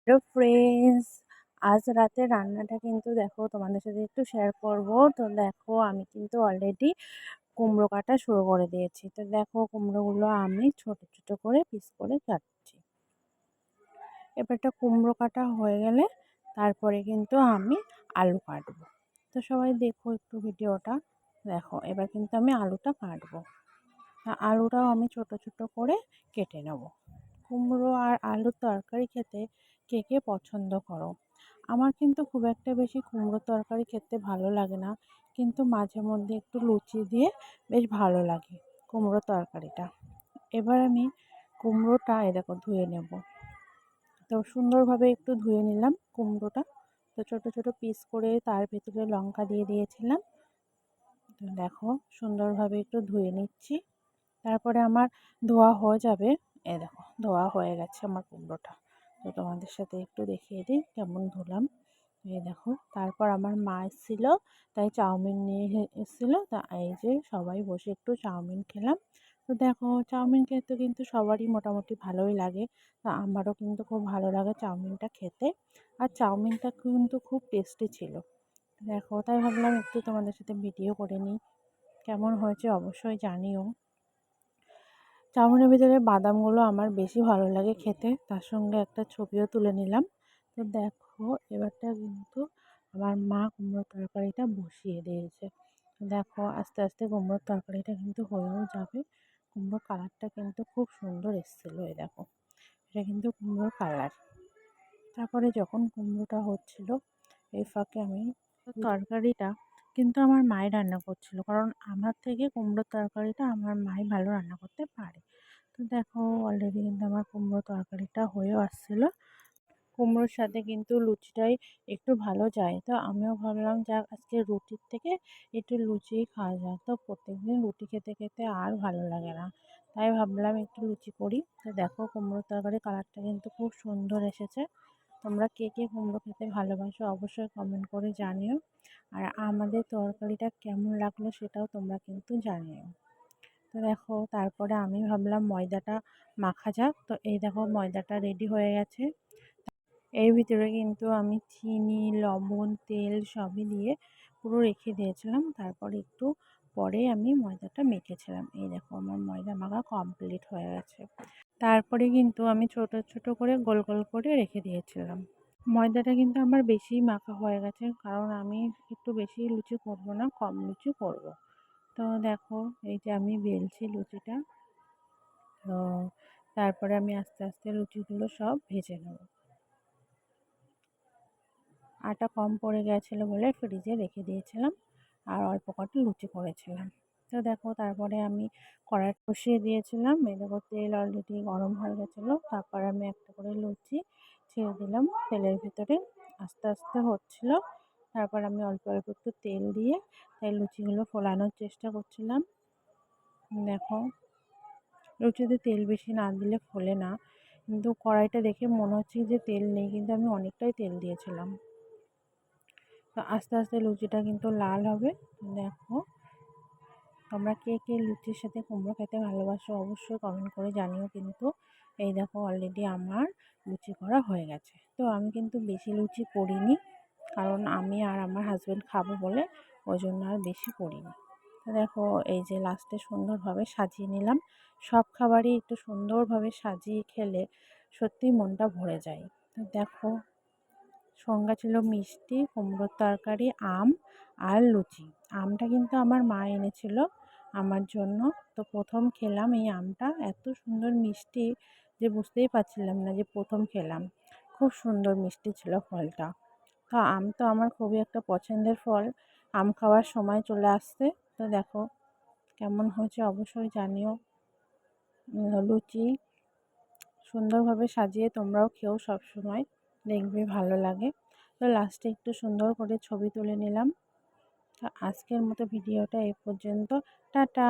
Hello friends, আজ রাতে রান্নাটা কিন্তু দেখো তোমাদের সাথে একটু শেয়ার করব। তো দেখো আমি কিন্তু অলরেডি কুমড়ো কাটা শুরু করে দিয়েছি। তো দেখো কুমড়োগুলো আমি ছোট ছোট করে পিস করে কাটছি। এবারটা কুমড়ো কাটা হয়ে গেলে তারপরে কিন্তু আমি আলু কাটবো। তো সবাই দেখো একটু ভিডিওটা দেখো। এবার কিন্তু আমি আলুটা কাটবো। আলুটাও আমি ছোট ছোট করে কেটে নেব। কুমড়ো আর আলুর তরকারি খেতে কে কে পছন্দ করো? আমার কিন্তু খুব একটা বেশি কুমড়ো তরকারি খেতে ভালো লাগে না, কিন্তু মাঝে মধ্যে একটু লুচি দিয়ে বেশ ভালো লাগে কুমড়ো তরকারিটা। এবার আমি কুমড়োটা দেখো ধুয়ে নেব। তো সুন্দরভাবে একটু ধুয়ে নিলাম কুমড়োটা। তো ছোট ছোট পিস করে তার ভেতরে লঙ্কা দিয়ে দিয়েছিলাম। তো দেখো সুন্দরভাবে একটু ধুয়ে নিচ্ছি। তারপরে আমার ধোয়া হয়ে যাবে। দেখো ধোয়া হয়ে গেছে আমার কুমড়োটা। তো তোমাদের সাথে একটু দেখিয়ে দিই কেমন ধুলাম। দেখো তারপর আমার মা এসেছিলো, তাই চাউমিন নিয়ে এসেছিলো। তা এই যে সবাই বসে একটু চাউমিন খেলাম। তো দেখো চাউমিন খেতে কিন্তু সবারই মোটামুটি ভালোই লাগে। তা আমারও কিন্তু খুব ভালো লাগে চাউমিনটা খেতে। আর চাউমিনটা কিন্তু খুব টেস্টি ছিল। দেখো তাই ভাবলাম একটু তোমাদের সাথে ভিডিও করে নিই, কেমন হয়েছে অবশ্যই জানিও। চাউমিনের ভিতরে বাদামগুলো আমার বেশি ভালো লাগে খেতে, তার সঙ্গে একটা ছবিও তুলে নিলাম। তো দেখো এবারটা কিন্তু আমার মা কুমড়োর তরকারিটা বসিয়ে দিয়েছে। দেখো আস্তে আস্তে কুমড়োর তরকারিটা কিন্তু হয়েও যাবে। কুমড়োর কালারটা কিন্তু খুব সুন্দর এসেছিলো। দেখো এটা কিন্তু কুমড়োর কালার। তারপরে যখন কুমড়োটা হচ্ছিল এই ফাঁকে আমি তরকারিটা কিন্তু আমার মাই রান্না করছিল, কারণ আমার থেকে কুমড়োর তরকারিটা আমার মাই ভালো রান্না করতে পারে। তো দেখো অলরেডি কিন্তু আমার কুমড়ো তরকারিটা হয়েও আসছিলো। কুমড়োর সাথে কিন্তু লুচিটাই একটু ভালো যায়। তো আমিও ভাবলাম যাক আজকে রুটির থেকে একটু লুচিই খাওয়া যায়। তো প্রত্যেকদিন রুটি খেতে খেতে আর ভালো লাগে না, তাই ভাবলাম একটু লুচি করি। তো দেখো কুমড়োর তরকারি কালারটা কিন্তু খুব সুন্দর এসেছে। তোমরা কে কে কুমড়ো খেতে ভালোবাসো অবশ্যই কমেন্ট করে জানিও। আর আমাদের তরকারিটা কেমন লাগলো সেটাও তোমরা কিন্তু জানিও। তো দেখো তারপরে আমি ভাবলাম ময়দাটা মাখা যাক। তো এই দেখো ময়দাটা রেডি হয়ে গেছে। এর ভিতরে কিন্তু আমি চিনি, লবণ, তেল সবই দিয়ে পুরো রেখে দিয়েছিলাম। তারপর একটু পরে আমি ময়দাটা মেখেছিলাম। এই দেখো আমার ময়দা মাখা কমপ্লিট হয়ে গেছে। তারপরে কিন্তু আমি ছোট ছোট করে গোল গোল করে রেখে দিয়েছিলাম। ময়দাটা কিন্তু আমার বেশি মাখা হয়ে গেছে, কারণ আমি একটু বেশি লুচি করব না, কম লুচি করব। তো দেখো এই যে আমি বেলছি লুচিটা। তো তারপরে আমি আস্তে আস্তে লুচিগুলো সব ভেজে নেব। আটা কম পড়ে গেছিলো বলে ফ্রিজে রেখে দিয়েছিলাম, আর অল্প কটা লুচি করেছিলাম। তো দেখো তারপরে আমি কড়াই বসিয়ে দিয়েছিলাম। এই দেখো তেল অলরেডি গরম হয়ে গেছিলো। তারপর আমি একটা করে লুচি ছেড়ে দিলাম তেলের ভিতরে। আস্তে আস্তে হচ্ছিলো। তারপর আমি অল্প অল্প একটু তেল দিয়ে তাই লুচিগুলো ফোলানোর চেষ্টা করছিলাম। দেখো লুচিতে তেল বেশি না দিলে ফোলে না, কিন্তু কড়াইটা দেখে মনে হচ্ছে যে তেল নেই, কিন্তু আমি অনেকটাই তেল দিয়েছিলাম। তো আস্তে আস্তে লুচিটা কিন্তু লাল হবে। দেখো তোমরা কে কে লুচির সাথে কুমড়ো খেতে ভালোবাসো অবশ্যই কমেন্ট করে জানিও কিন্তু। এই দেখো অলরেডি আমার লুচি করা হয়ে গেছে। তো আমি কিন্তু বেশি লুচি করিনি, কারণ আমি আর আমার হাজব্যান্ড খাবো বলে, ওই জন্য আর বেশি করিনি। তো দেখো এই যে লাস্টে সুন্দরভাবে সাজিয়ে নিলাম। সব খাবারই একটু সুন্দরভাবে সাজিয়ে খেলে সত্যিই মনটা ভরে যায়। তো দেখো সঙ্গে ছিল মিষ্টি, কুমড়োর তরকারি, আম আর লুচি। আমটা কিন্তু আমার মা এনেছিল আমার জন্য। তো প্রথম খেলাম এই আমটা, এত সুন্দর মিষ্টি যে বুঝতেই পারছিলাম না যে প্রথম খেলাম। খুব সুন্দর মিষ্টি ছিল ফলটা। তো আম তো আমার খুবই একটা পছন্দের ফল। আম খাওয়ার সময় চলে আসছে। তো দেখো কেমন হয়েছে অবশ্যই জানিও। লুচি সুন্দরভাবে সাজিয়ে তোমরাও খেও সবসময়, দেখবে ভালো লাগে। তো লাস্টে একটু সুন্দর করে ছবি তুলে নিলাম। তো আজকের মতো ভিডিওটা এই পর্যন্ত। টাটা।